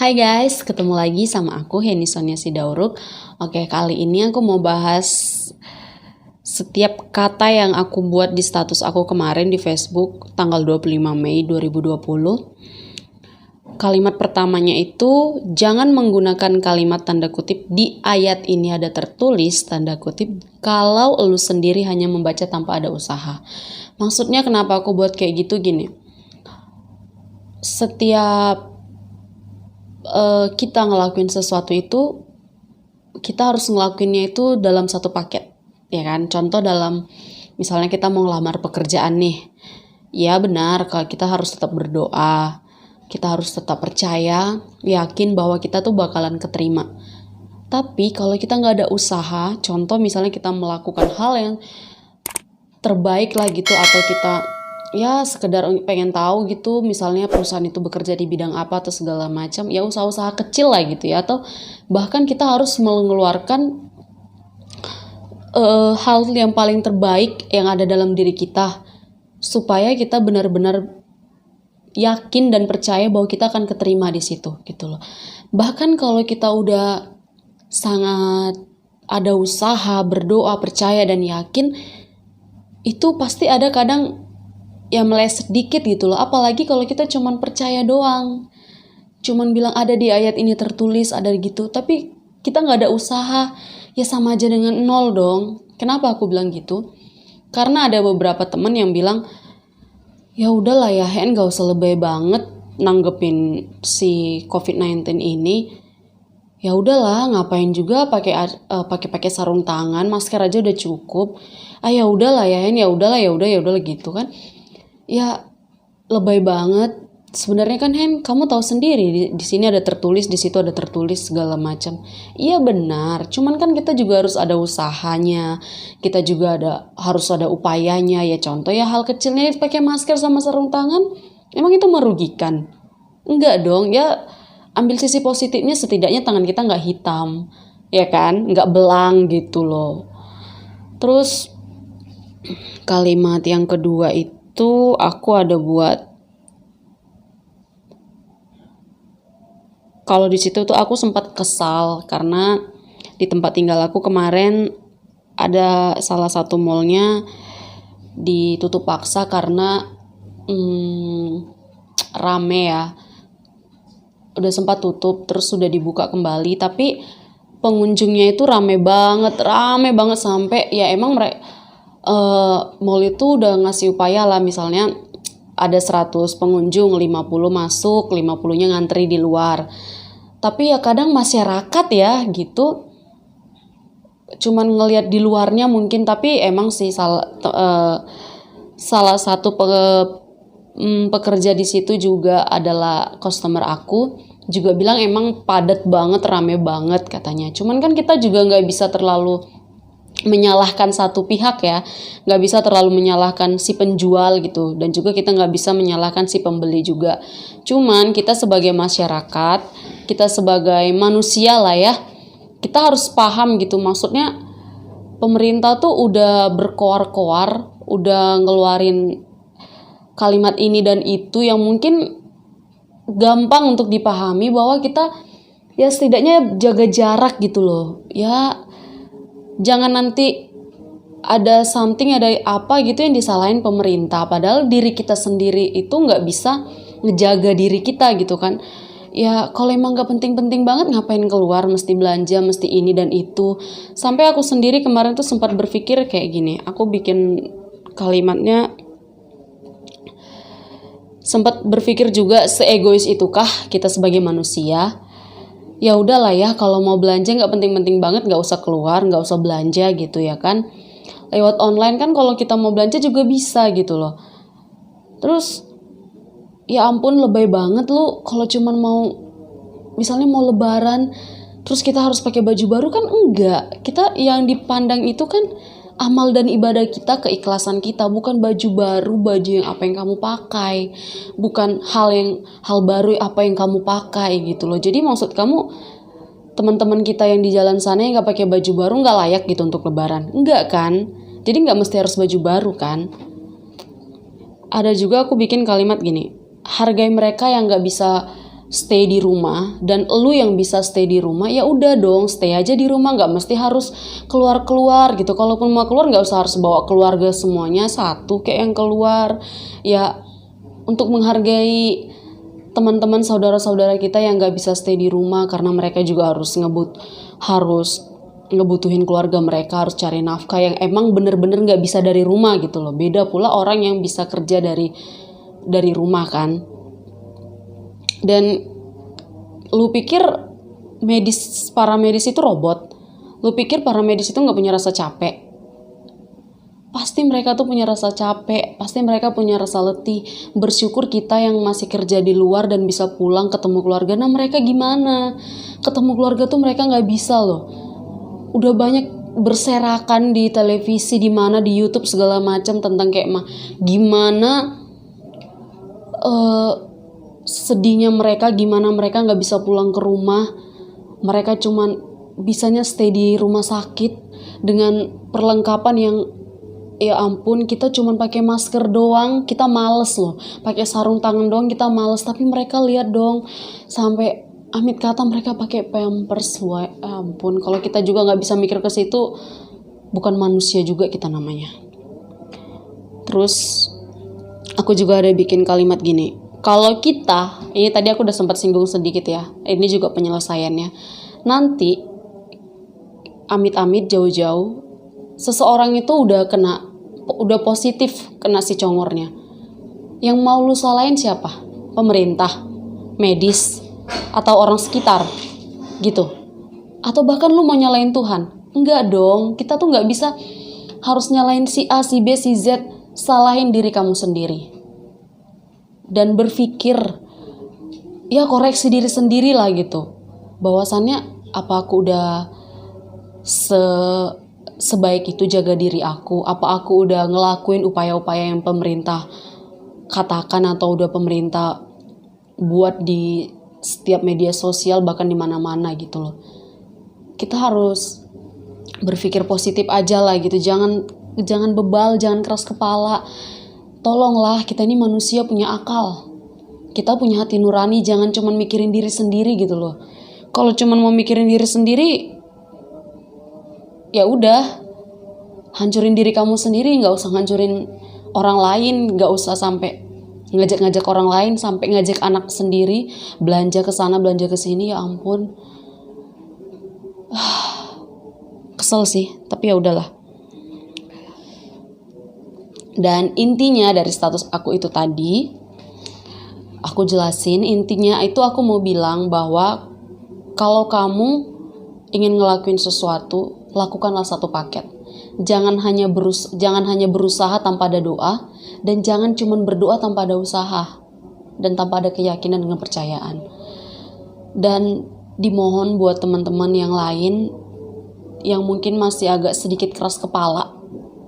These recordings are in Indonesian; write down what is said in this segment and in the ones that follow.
Hai guys, ketemu lagi sama aku Heni Sonia Sidauruk. Oke, kali ini aku mau bahas setiap kata yang aku buat di status aku kemarin di Facebook tanggal 25 Mei 2020. Kalimat pertamanya itu, jangan menggunakan kalimat tanda kutip di ayat ini ada tertulis tanda kutip kalau elu sendiri hanya membaca tanpa ada usaha. Maksudnya kenapa aku buat kayak gitu gini. Setiap kita ngelakuin sesuatu itu, kita harus ngelakuinnya itu dalam satu paket, ya kan? Contoh dalam, misalnya kita mau ngelamar pekerjaan nih, ya benar kalau kita harus tetap berdoa, kita harus tetap percaya, yakin bahwa kita tuh bakalan keterima. Tapi kalau kita nggak ada usaha, contoh misalnya kita melakukan hal yang terbaik lah gitu, atau kita ya sekedar pengen tahu gitu, misalnya perusahaan itu bekerja di bidang apa atau segala macam, ya usaha-usaha kecil lah gitu ya, atau bahkan kita harus mengeluarkan hal yang paling terbaik yang ada dalam diri kita supaya kita benar-benar yakin dan percaya bahwa kita akan keterima di situ gitu loh. Bahkan kalau kita udah sangat ada usaha, berdoa, percaya dan yakin, itu pasti ada kadang ya meleset dikit gitu loh. Apalagi kalau kita cuman percaya doang, cuman bilang ada di ayat ini tertulis, ada gitu, tapi kita nggak ada usaha, ya sama aja dengan nol dong. Kenapa aku bilang gitu? Karena ada beberapa teman yang bilang, ya udahlah ya Hen, gak usah lebay banget nanggepin si COVID-19 ini. Ya udahlah, ngapain juga pakai sarung tangan, masker aja udah cukup. Ya udahlah ya Hen, ya udahlah gitu kan. Ya lebay banget. Sebenarnya kan Hen, kamu tahu sendiri di sini ada tertulis, di situ ada tertulis segala macam. Iya benar, cuman kan kita juga harus ada usahanya. Kita juga harus ada upayanya. Ya contoh ya hal kecilnya pakai masker sama sarung tangan, emang itu merugikan? Enggak dong. Ya ambil sisi positifnya, setidaknya tangan kita nggak hitam, ya kan? Nggak belang gitu loh. Terus kalimat yang kedua itu aku ada buat, kalau di situ tuh aku sempat kesal karena di tempat tinggal aku kemarin ada salah satu mallnya ditutup paksa karena rame ya. Udah sempat tutup terus sudah dibuka kembali, tapi pengunjungnya itu rame banget sampai ya emang mereka mall itu udah ngasih upaya lah, misalnya ada 100 pengunjung, 50 masuk, 50-nya ngantri di luar. Tapi ya kadang masyarakat ya gitu cuman ngelihat di luarnya mungkin, tapi emang sih salah satu pekerja di situ juga adalah customer aku, juga bilang emang padat banget, rame banget katanya. Cuman kan kita juga nggak bisa terlalu menyalahkan satu pihak ya, nggak bisa terlalu menyalahkan si penjual gitu, dan juga kita nggak bisa menyalahkan si pembeli juga. Cuman kita sebagai masyarakat, kita sebagai manusia lah ya, kita harus paham gitu, maksudnya pemerintah tuh udah berkoar-koar, udah ngeluarin kalimat ini dan itu yang mungkin gampang untuk dipahami, bahwa kita ya setidaknya jaga jarak gitu loh ya. Jangan nanti ada apa gitu yang disalahin pemerintah, padahal diri kita sendiri itu nggak bisa ngejaga diri kita gitu kan. Ya kalau emang nggak penting-penting banget ngapain keluar, mesti belanja, mesti ini dan itu. Sampai aku sendiri kemarin tuh sempat berpikir kayak gini, aku bikin kalimatnya, sempat berpikir juga, seegois itukah kita sebagai manusia? Ya udahlah ya, kalau mau belanja nggak penting-penting banget, nggak usah keluar, nggak usah belanja gitu ya kan. Lewat online kan kalau kita mau belanja juga bisa gitu loh. Terus ya ampun, lebay banget lu kalau cuman mau, misalnya mau lebaran terus kita harus pakai baju baru, kan enggak. Kita yang dipandang itu kan amal dan ibadah kita, keikhlasan kita, bukan baju baru, baju yang apa yang kamu pakai, bukan hal baru apa yang kamu pakai gitu loh. Jadi maksud kamu teman-teman kita yang di jalan sana yang nggak pakai baju baru nggak layak gitu untuk lebaran? Enggak kan? Jadi nggak mesti harus baju baru kan? Ada juga aku bikin kalimat gini, hargai mereka yang nggak bisa stay di rumah dan lu yang bisa stay di rumah, ya udah dong stay aja di rumah, nggak mesti harus keluar gitu. Kalaupun mau keluar nggak usah harus bawa keluarga semuanya satu kayak yang keluar, ya untuk menghargai teman-teman saudara-saudara kita yang nggak bisa stay di rumah karena mereka juga harus ngebutuhin keluarga mereka, harus cari nafkah yang emang bener-bener nggak bisa dari rumah gitu loh. Beda pula orang yang bisa kerja dari rumah kan. Dan lu pikir para medis itu robot? Lu pikir para medis itu nggak punya rasa capek? Pasti mereka tuh punya rasa capek, pasti mereka punya rasa letih. Bersyukur kita yang masih kerja di luar dan bisa pulang ketemu keluarga. Nah mereka gimana? Ketemu keluarga tuh mereka nggak bisa loh. Udah banyak berserakan di televisi, di mana di YouTube segala macam tentang kayak gimana sedihnya mereka, gimana mereka nggak bisa pulang ke rumah. Mereka cuman bisanya stay di rumah sakit dengan perlengkapan yang ya ampun, kita cuman pakai masker doang, kita males loh. Pakai sarung tangan doang kita males, tapi mereka lihat dong sampai amit kata mereka pakai pampers. Wah, ampun, kalau kita juga nggak bisa mikir ke situ, bukan manusia juga kita namanya. Terus aku juga ada bikin kalimat gini. Kalau kita, ini tadi aku udah sempat singgung sedikit ya, ini juga penyelesaiannya. Nanti, amit-amit jauh-jauh, seseorang itu udah positif kena si congornya. Yang mau lu salahin siapa? Pemerintah, medis, atau orang sekitar, gitu. Atau bahkan lu mau nyalain Tuhan? Enggak dong, kita tuh nggak bisa harus nyalain si A, si B, si Z, salahin diri kamu sendiri. Dan berpikir, ya koreksi diri sendiri lah gitu. Bahwasannya apa aku udah sebaik itu jaga diri aku? Apa aku udah ngelakuin upaya-upaya yang pemerintah katakan atau udah pemerintah buat di setiap media sosial, bahkan di mana-mana gitu loh. Kita harus berpikir positif aja lah gitu. Jangan bebal, jangan keras kepala. Tolonglah, kita ini manusia punya akal. Kita punya hati nurani, jangan cuma mikirin diri sendiri gitu loh. Kalau cuma mau mikirin diri sendiri, ya udah, hancurin diri kamu sendiri, nggak usah hancurin orang lain, nggak usah sampai ngajak-ngajak orang lain, sampai ngajak anak sendiri belanja ke sana, belanja ke sini, ya ampun. Kesel sih, tapi ya udahlah. Dan intinya dari status aku itu tadi, aku jelasin intinya itu aku mau bilang bahwa kalau kamu ingin ngelakuin sesuatu, lakukanlah satu paket. Jangan hanya berusaha tanpa ada doa, dan jangan cuma berdoa tanpa ada usaha dan tanpa ada keyakinan dan kepercayaan. Dan dimohon buat teman-teman yang lain yang mungkin masih agak sedikit keras kepala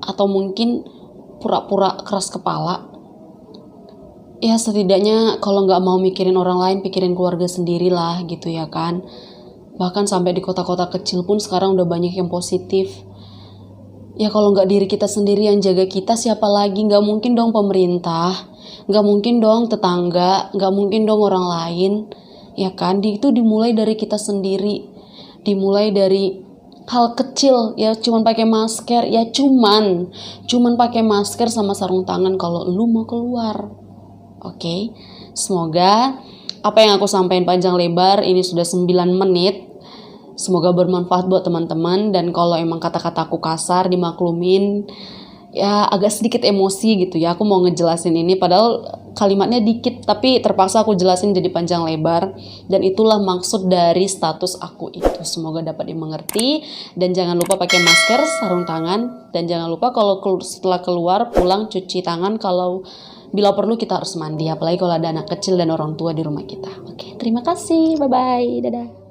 atau mungkin pura-pura keras kepala, ya setidaknya kalau nggak mau mikirin orang lain, pikirin keluarga sendiri lah gitu ya kan. Bahkan sampai di kota-kota kecil pun sekarang udah banyak yang positif. Ya kalau nggak diri kita sendiri yang jaga kita, siapa lagi? Nggak mungkin dong pemerintah, nggak mungkin dong tetangga, nggak mungkin dong orang lain, ya kan? Itu dimulai dari kita sendiri, dimulai dari hal kecil, ya cuman pakai masker, ya cuman pakai masker sama sarung tangan kalau lu mau keluar. Oke. Semoga apa yang aku sampaikan panjang lebar ini sudah 9 menit. Semoga bermanfaat buat teman-teman, dan kalau emang kata-kataku kasar dimaklumin. Ya agak sedikit emosi gitu ya, aku mau ngejelasin ini padahal kalimatnya dikit, tapi terpaksa aku jelasin jadi panjang lebar. Dan itulah maksud dari status aku itu. Semoga dapat dimengerti, dan jangan lupa pakai masker, sarung tangan, dan jangan lupa kalau setelah keluar pulang cuci tangan, kalau bila perlu kita harus mandi, apalagi kalau ada anak kecil dan orang tua di rumah kita. Oke, terima kasih, bye bye, dadah.